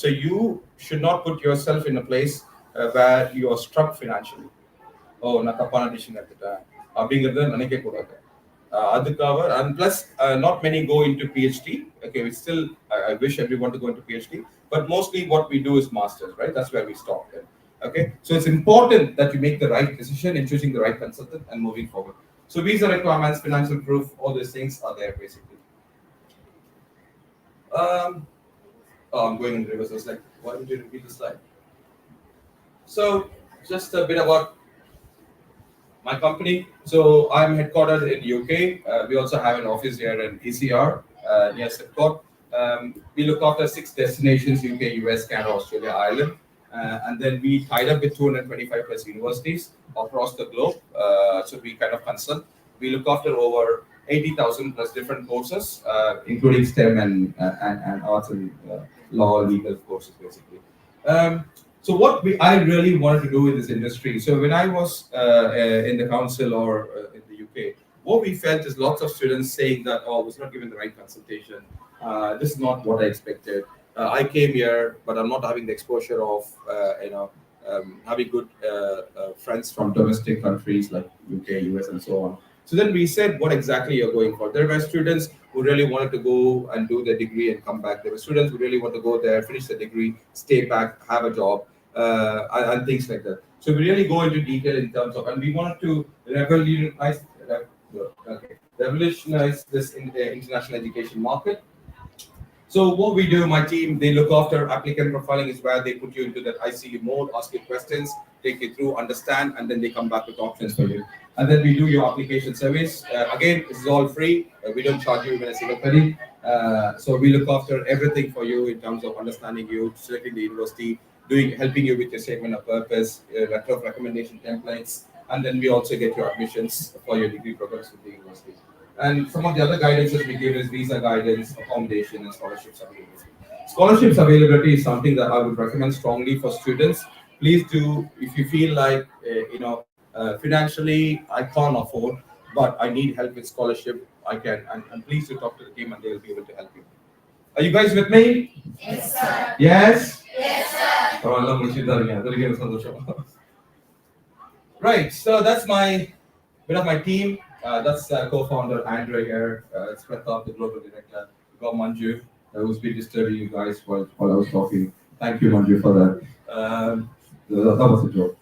So you should not put yourself in a place where you are struck financially. Oh, na tapana decision edutha abingiradha nenikke koodadhu. Adukava, and plus not many go into PhD. Okay, we still I wish everyone to go into PhD, but mostly what we do is masters, right? That's where we stop there. Okay, so it's important that you make the right decision in choosing the right consultant and moving forward. So visa requirements, financial proof, all these things are there basically. I'm going in reverse. I was like, why did you repeat the slide? So, just a bit about my company. So, I'm headquartered in UK. We also have an office here in ECR, near Sipcot. We look after 6 destinations: UK, US, Canada, Australia, Ireland. And then we tied up with 225 plus universities across the globe. So, we kind of consult. We look after over 80,000 plus different courses, including STEM and arts and law, legal courses, basically. So what I really wanted to do in this industry. So when I was in the council or in the UK, what we felt is lots of students saying that, oh, I was not given the right consultation. This is not what I expected. I came here, but I'm not having the exposure of, having good friends from domestic countries like UK, US, and so on. So then we said, what exactly you're going for? There were students who really wanted to go and do their degree and come back. There were students who really want to go there, finish the degree, stay back, have a job, and things like that. So we really go into detail in terms of, and we wanted to revolutionize this international education market. So what we do, my team, they look after applicant profiling is where they put you into that ICU mode, ask you questions, take you through, understand, and then they come back with options for you. And then we do your application service. Again, this is all free. We don't charge you even a single penny. So we look after everything for you in terms of understanding you, selecting the university, helping you with your statement of purpose, letter of recommendation templates, and then we also get your admissions for your degree programs with the university. And some of the other guidances we give is visa guidance, accommodation, and scholarships availability. Scholarships availability is something that I would recommend strongly for students. Please do, if you feel like, financially I can't afford, but I need help with scholarship, I can. And please do talk to the team and they will be able to help you. Are you guys with me? Yes, sir. Yes? Yes, sir. Right, so that's bit of my team. That's co-founder Andrew here. It's Pratap, the global director. We got Manju, who's been disturbing you guys while I was talking. Thank you, Manju, for that. That was a joke.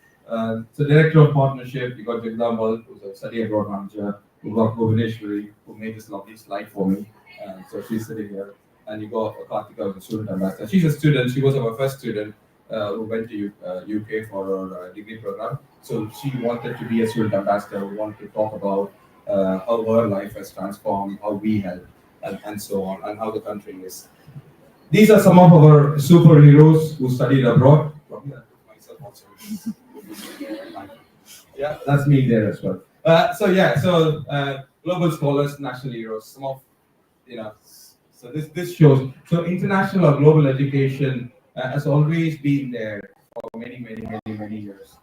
So director of partnership, you got Jagdambal, who's a study abroad manager. You got Bhuvaneshwari, who made this lovely slide for me. So she's sitting here. And you got Kartika, who's a student ambassador. She's a student. She was our first student who went to UK for her degree program. So she wanted to be a student ambassador. We wanted to talk about how her life has transformed, how we help, and so on, and how the country is. These are some of our superheroes who studied abroad. Myself also. Yeah, that's me there as well. So global scholars, national heroes. Some of, so this shows. So international or global education has always been there for many years.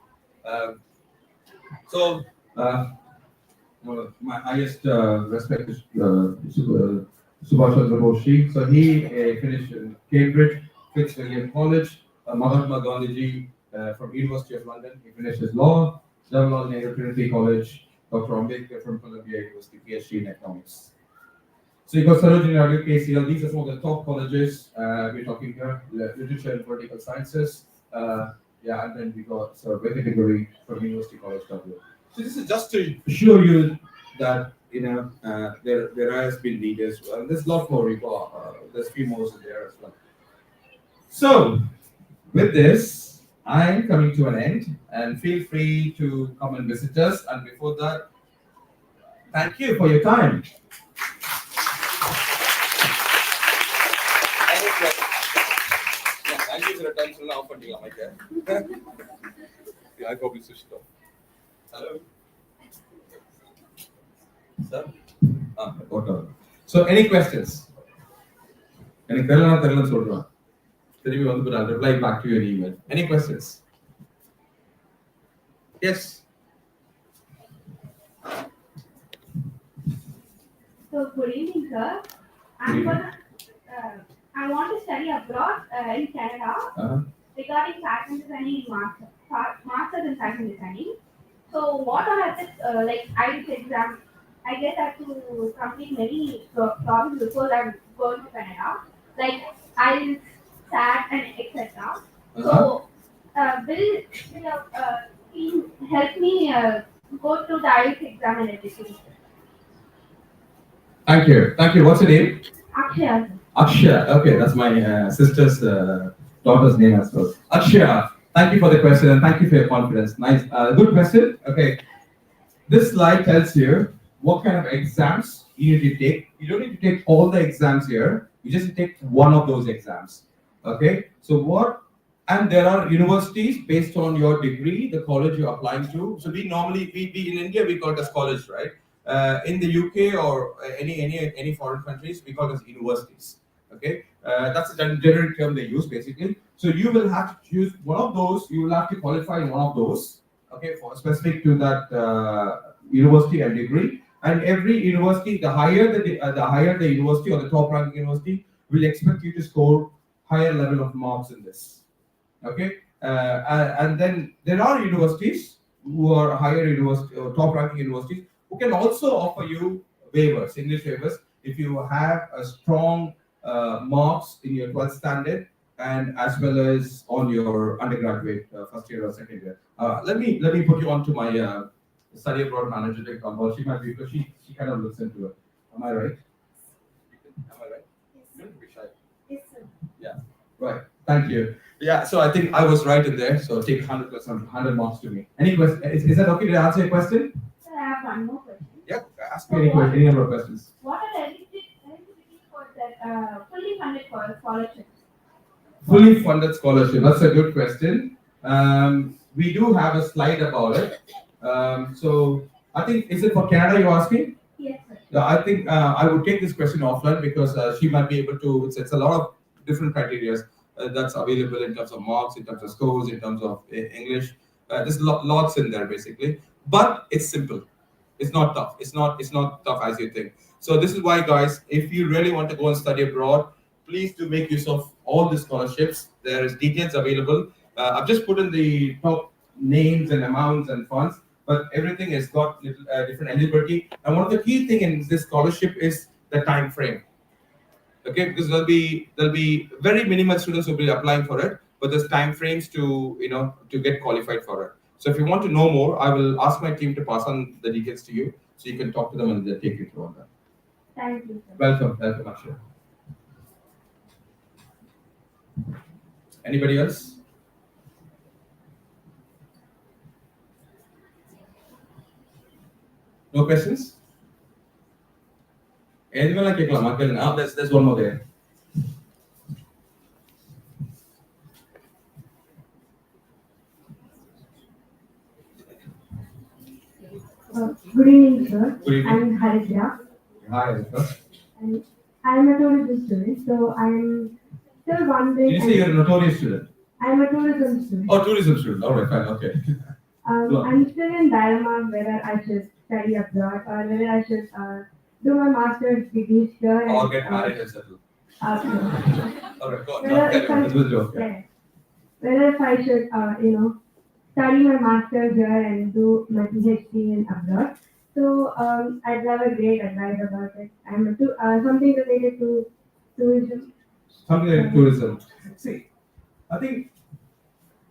My highest respect is Subhash Chandra Bose. So he finished in Cambridge, Fitzwilliam College, Mahatma Gandhiji from University of London. He finished his law, Jawaharlal Nehru Trinity College, Dr. Ambedkar from Columbia University, PhD in economics. So you got Sarojini Naidu, KCL. These are some of the top colleges we're talking here. Literature and political sciences. And then we got Vetri Pappa from University College Dublin. So this is just to show you that there has been leaders. There's a lot more. There's a few more there as well. So with this, I'm coming to an end, and feel free to come and visit us. And before that, thank you for your time. Thank you for your time. So now, I probably switched off. Hello. Sir? Whatever. So, any questions? I'll reply back to your email. Any questions? Yes. So, good evening, sir. I want to study abroad in Canada regarding fashion designing masters in fashion designing. So, what are the IELTS exam? I guess I have to complete many problems before I'm going to Canada, like IELTS, SAT, and etc. So, will team help me go through the IELTS exam and everything? Thank you. What's your name? Akshaya. Akshaya. Okay, that's my sister's daughter's name as well. Akshaya, thank you for the question and thank you for your confidence. Nice. Good question. Okay. This slide tells you what kind of exams you need to take. You don't need to take all the exams here. You just need to take one of those exams. Okay. So and there are universities based on your degree, the college you're applying to. So we in India, we call it as college, right? In the UK or any foreign countries, we call this universities. Okay, that's a generic term they use basically. So you will have to choose one of those. You will have to qualify in one of those. Okay, for specific to that university and degree. And every university, the higher the university or the top ranking university, will expect you to score higher level of marks in this. Okay, and then there are universities who are higher university or top ranking universities who can also offer you waivers, English waivers, if you have a strong marks in your 12th standard and as well as on your undergraduate first year or second year. Let me put you on to my study abroad manager. She might be because she kind of looks into it. Am I right? Am I right? Yes. Don't be shy. Yes, sir. Yeah. Right. Thank you. Yeah. So I think I was right in there. So take 100%, 100 marks to me. Any question? Is that okay to answer your question? Sir, I have one more question. Yeah. Ask me any question. Any number of questions. What are the eligibility for that fully funded scholarship? Fully funded scholarship. That's a good question. We do have a slide about it. So I think, is it for Canada you're asking? Yes, sir. Yeah, I think I would take this question offline because she might be able to. It's a lot of different criteria that's available in terms of marks, in terms of scores, in terms of English. There's lots in there basically, but it's simple. It's not tough. It's not tough as you think. So this is why, guys, if you really want to go and study abroad, please do make use of all the scholarships. There is details available. I've just put in the top names and amounts and funds, but everything has got little, different eligibility. And one of the key thing in this scholarship is the time frame. Okay, because there'll be very minimal students who will be applying for it, but there's time frames to to get qualified for it. So if you want to know more, I will ask my team to pass on the details to you, so you can talk to them and they'll take you through on that. Thank you, sir. Welcome, Akshay. Anybody else? No questions? Anyone like Now there's one more there. Good evening, sir. Good evening. I'm Harisha, Hi, Anika. and I'm a tourism student. So I'm still wondering. Did you say you're a notorious student? I'm a tourism student. Oh, tourism student. All right, fine, okay. Go on. I'm still in dilemma whether I should study abroad or whether I should do my master's degree here. Or get married and settle. All right, go on. Whether No, if I, this was a joke. yeah. Whether if I should, study my master's here and do my PhD in abroad. So I'd love a great advice about it. I'm something related to tourism. Something like tourism. See, I think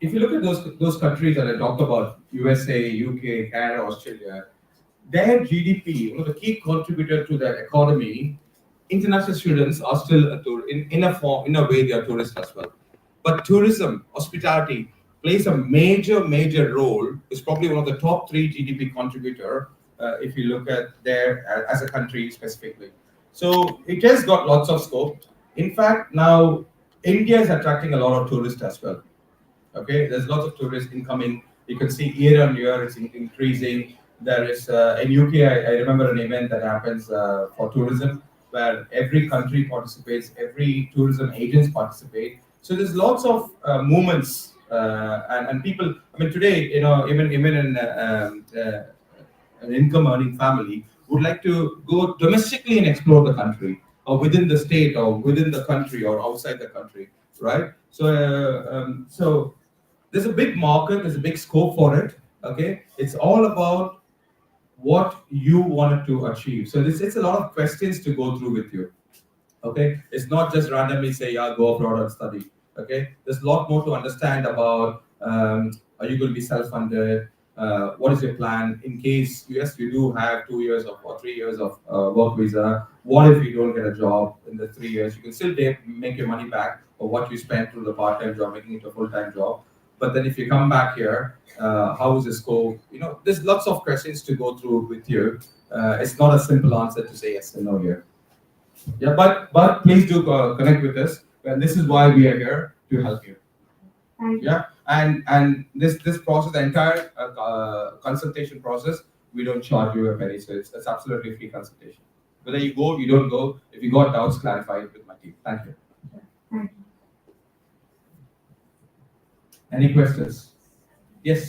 if you look at those countries that I talked about, USA, UK, Canada, Australia, their GDP, one of the key contributors to their economy, international students are still in a way they are tourists as well. But tourism, hospitality plays a major role. It's probably one of the top 3 GDP contributor if you look at there as a country specifically. So it has got lots of scope. In fact, now India is attracting a lot of tourists as well. Okay, there's lots of tourists incoming. You can see year on year it's increasing. There is in UK, I remember an event that happens for tourism where every country participates, every tourism agents participate. So there's lots of movements and people. I mean, today, even in an income-earning family would like to go domestically and explore the country, or within the state, or within the country, or outside the country, right? So, so there's a big market, there's a big scope for it. Okay, it's all about what you wanted to achieve. So it's a lot of questions to go through with you. Okay, it's not just randomly say, yeah, go abroad and study. Okay, there's a lot more to understand about. Are you going to be self-funded? What is your plan in case yes you do have 2 years or 3 years of work visa? What if you don't get a job in the 3 years? You can still make your money back for what you spent through the part-time job, making it a full-time job. But then if you come back here, how is the scope? There's lots of questions to go through with you. It's not a simple answer to say yes and no here. Yeah, but please do connect with us, and this is why we are here to help you. Thank you. Yeah, and this process, the entire consultation process we don't charge you a penny, so it's absolutely free consultation. Whether you go, you don't go, if you got doubts, clarify it with my team. Thank you. Thank you. Any questions? Yes.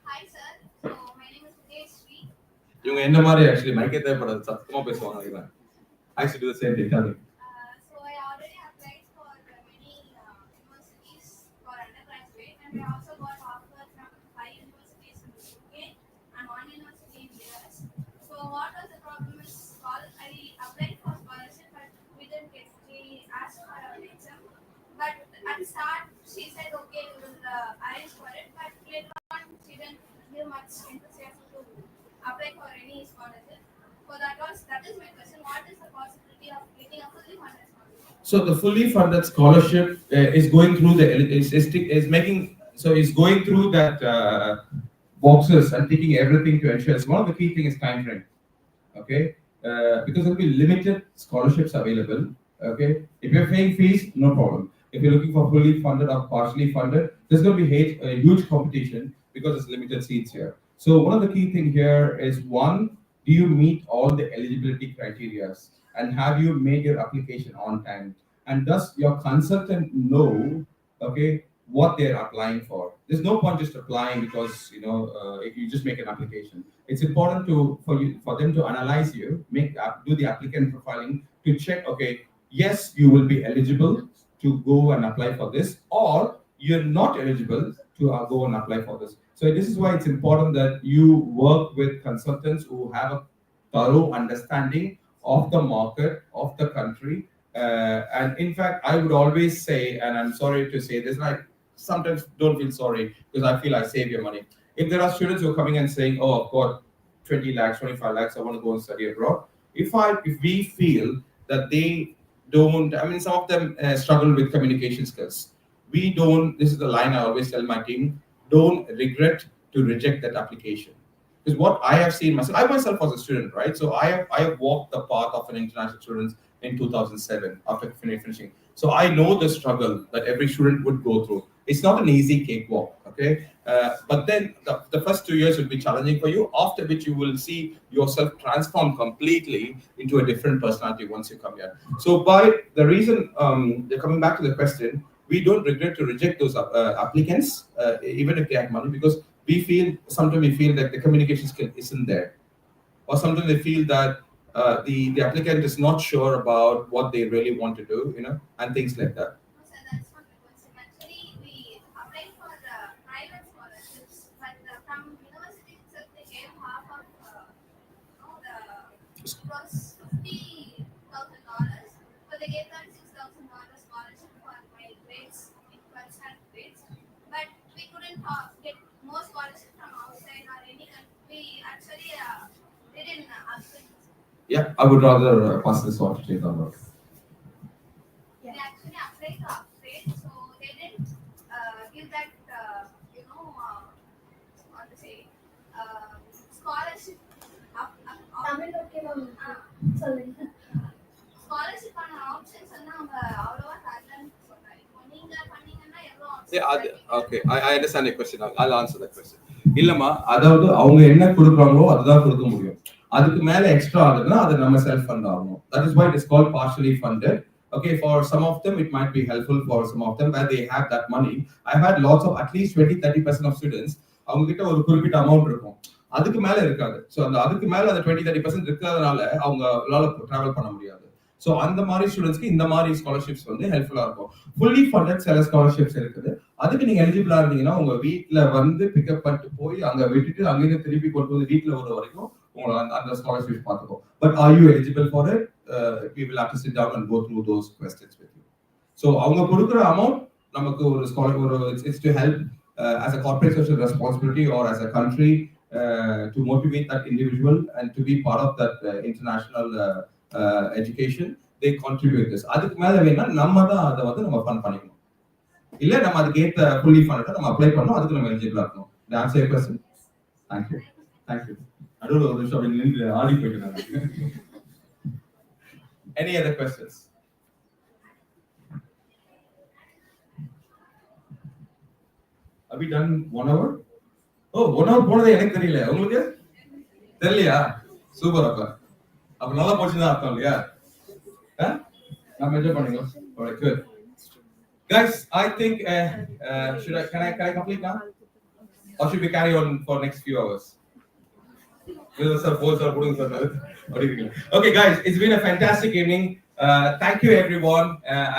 Hi sir, so my name is Vetri. இவங்க என்ன மாதிரி actually மைக்கே தேவைப்படாது சத்தமா பேசுவாங்க நினைக்கிறேன். I should do the same thing. Tell me. So I already applied for many universities for undergraduate, and I also got offer from 5 universities in the UK and 1 university in the US. So what was the problem is, I applied for scholarship, but we didn't get. We asked for an exam, but at the start she said okay, we will arrange for it, but later on she didn't give much enthusiasm to apply for any scholarship. So that is my question. What is the possibility of getting a fully funded scholarship? So the fully funded scholarship is going through the is making is going through that boxes and taking everything to ensure. One of the key thing is time frame. Okay, because there will be limited scholarships available. Okay, if you're paying fees, no problem. If you're looking for fully funded or partially funded, there's going to be a huge competition because there's limited seats here. So one of the key thing here is, one, do you meet all the eligibility criteria, and have you made your application on time, and does your consultant know, okay, what they're applying for? There's no point just applying because if you just make an application. It's important for them to analyze you, do the applicant profiling to check, okay, yes, you will be eligible to go and apply for this, or you're not eligible to go and apply for this. So this is why it's important that you work with consultants who have a thorough understanding of the market, of the country. And in fact, I would always say, and I'm sorry to say this, like sometimes don't feel sorry because I feel I save your money. If there are students who are coming and saying, oh, I've got 20 lakhs, 25 lakhs, I want to go and study abroad. If we feel that they don't, I mean, some of them struggle with communication skills. This is the line I always tell my team, don't regret to reject that application. Because what I have seen myself, I myself was a student, right? So I have walked the path of an international student in 2007 after finishing. So I know the struggle that every student would go through. It's not an easy cakewalk, okay? But then the first 2 years will be challenging for you, after which you will see yourself transform completely into a different personality once you come here. So by the reason, coming back to the question, we don't regret to reject those applicants, even if they have money, because sometimes we feel that the communication skill isn't there. Or sometimes they feel that the applicant is not sure about what they really want to do, and things like that. No, sir, that's not the question. Actually, we applied for private scholarships, but from university itself, they gave half of it was $50,000, so they gave $36,000 scholarship for my grades, in first hand grades, but we couldn't get more scholarship from outside or any country. We actually didn't apply. Yeah, I would rather pass this on to Chetan. They actually applied to upgrade, so they didn't give that, what to say, scholarship. Tamil okay ma'am சொல்லுங்க. Scholarship ஆன options வந்து அவங்க அவ்வளவா தரலன்னு சொல்றாங்க. இப்போ நீங்க பண்ணீங்கன்னா எவ்வளவு options Yeah, okay. I understand your question. I'll answer that question. இல்லம்மா, அதாவது அவங்க என்ன கொடுக்குறாங்களோ அதுதான் கொடுக்க முடியும். அதுக்கு மேல எக்ஸ்ட்ரா ஆகுதுன்னா அது நம்ம செல்ஃப் ஃபண்ட் ஆகணும். That is why it is called partially funded. Okay, for some of them it might be helpful, for some of them where they have that money. I've had lots of at least 20-30% of students, அவங்க கிட்ட ஒரு குறிப்பிட்ட amount இருக்கும், அதுக்கு மேல இருக்காது. So அதுக்கு மேல அந்த 20-30% இருக்கிறதுனால அவங்களால டிராவல் பண்ண முடியாது. ஸோ அந்த மாதிரி ஸ்டூடெண்ட்ஸ்க்கு இந்த மாதிரி ஸ்காலர்ஷிப்ஸ் வந்து ஹெல்ப்ஃபுல்லா இருக்கும். ஃபுல்லி ஃபண்டட் சில ஸ்காலர்ஷிப்ஸ் இருக்குது, அதுக்கு நீங்க எலிஜிபிளா இருந்தீங்கன்னா உங்க வீட்டுல வந்து பிக்கப் பண்ணிட்டு போய் அங்க விட்டுட்டு அங்கிருந்து திருப்பி கொண்டு வந்து வீட்டுல வர வரைக்கும் உங்களை அந்த ஸ்காலர்ஷிப் பார்த்துக்கோ. But are you eligible for it? We will have to sit down and go through those questions with you. So அவங்க கொடுக்குற அமௌண்ட் நமக்கு ஒரு it's to help as a corporate social responsibility or as a country to motivate that individual and to be part of that international education. They contribute this. அதுக்கு மேல வேணா நம்ம தான் அதை வந்து நம்ம ஃபண்ட் பண்ணிக்கணும். இல்ல நம்ம அதுக்கு ஏத்த ஃபுல்லி ஃபண்ட் நம்ம அப்ளை பண்ணோம், அதுக்கு நம்ம எலிஜிபிளா இருக்கணும். The answer your question. Thank you. Thank you. நடுவுல ஒரு நிமிஷம் அப்படி நின்று ஆடி போயிட்டு. Any other questions? Have we done 1 hour? Oh, 1 hour போனதே எனக்கு தெரியல. உங்களுக்கு தெரியலையா? சூப்பர் அப்ப. அப்ப நல்லா போச்சுன்னு அர்த்தம் இல்லையா? நம்ம என்ஜாய் பண்ணீங்களா? Alright, good. Guys, I think can I complete now? Or should we carry on for next few hours? Okay, guys, it's been a fantastic evening. Thank you, everyone.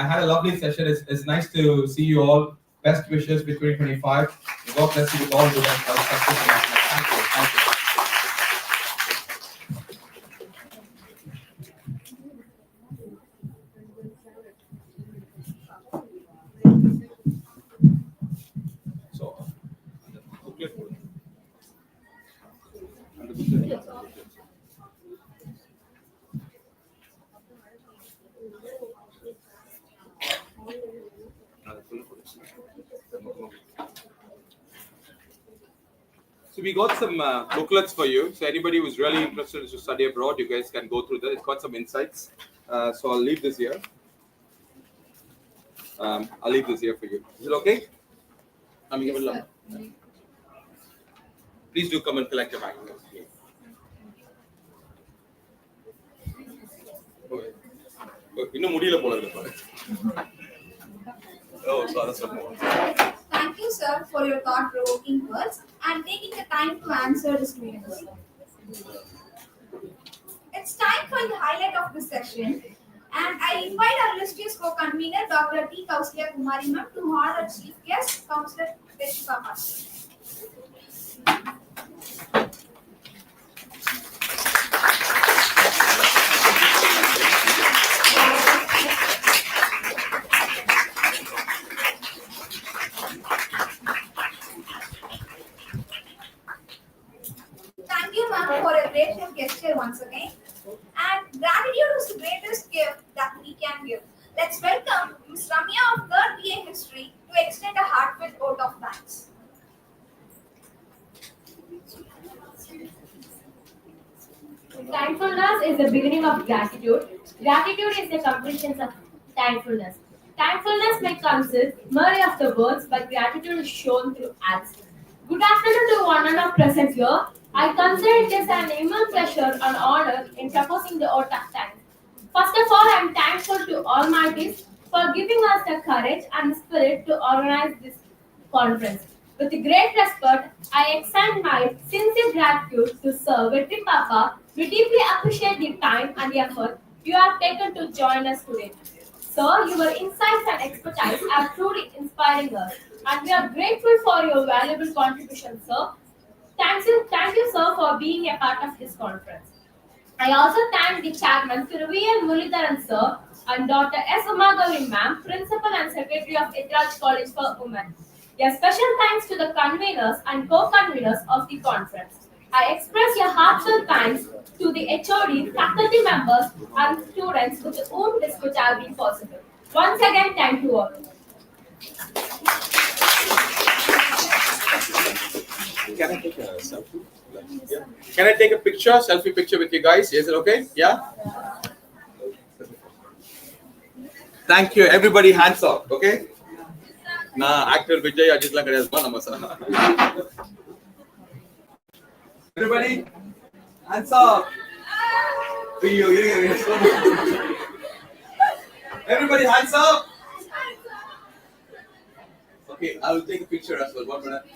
I had a lovely session. It's nice to see you all. Best wishes for 2025. God bless you with all the best. Thank you. Thank you. So, So we got some booklets for you. So anybody who's really interested to study abroad, you guys can go through that. It's got some insights. So I'll leave this here. I'll leave this here for you. Is it okay? Please do come and collect your bag. இன்னும் முடியல போல இருக்கு பாரு. Oh, so that's one more. Thank you, sir, for your thought-provoking words and taking the time to answer the students. It's time for the highlight of this session, and I invite our illustrious co-convener, Dr. T. Kauslia Kumari ma'am, to honor our chief guest, Councillor Vetri Pappa. Thank you, ma'am, for a gracious gesture once again. And gratitude is the greatest gift that we can give. Let's welcome Ms. Ramya of 3rd BA History to extend a heartfelt vote of thanks. Thankfulness is the beginning of gratitude. Gratitude is the completion of thankfulness. Thankfulness may consist merely of the words, but gratitude is shown through acts. Good afternoon to one and all present here. I consider it as an immense pleasure and honor in proposing the vote of thanks. First of all, I am thankful to Almighty for giving us the courage and spirit to organize this conference. With great respect, I extend my sincere gratitude to Sir Vetri Pappa. We deeply appreciate the time and the effort you have taken to join us today. Sir, your insights and expertise are truly inspiring us, and we are grateful for your valuable contribution, sir. Thank you, sir, for being a part of this conference. I also thank the chairman, Thiruviyan Mulitharan sir, and Dr. S. Umagavi ma'am, principal and secretary of Etraj College for Women. A special thanks to the conveners and co-conveners of the conference. I express a heartfelt thanks to the HOD, faculty members, and students with whom this could have been possible. Once again, thank you all. Can I take a selfie? Yeah. Can I take a picture, selfie picture with you guys? Is it okay? Yeah? Thank you. Everybody hands up, okay? Nah, actor Vijay Ajit la kadiyaduma nama sir. Everybody hands up. Everybody hands up. Okay, I will take a picture as well. 1 minute.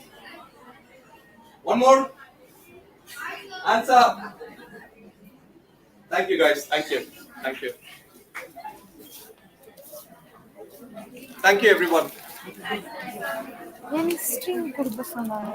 One more. Hands up. Thank you guys. Thank you. Thank you. Thank you everyone. String கொடுக்க சொன்னாங்க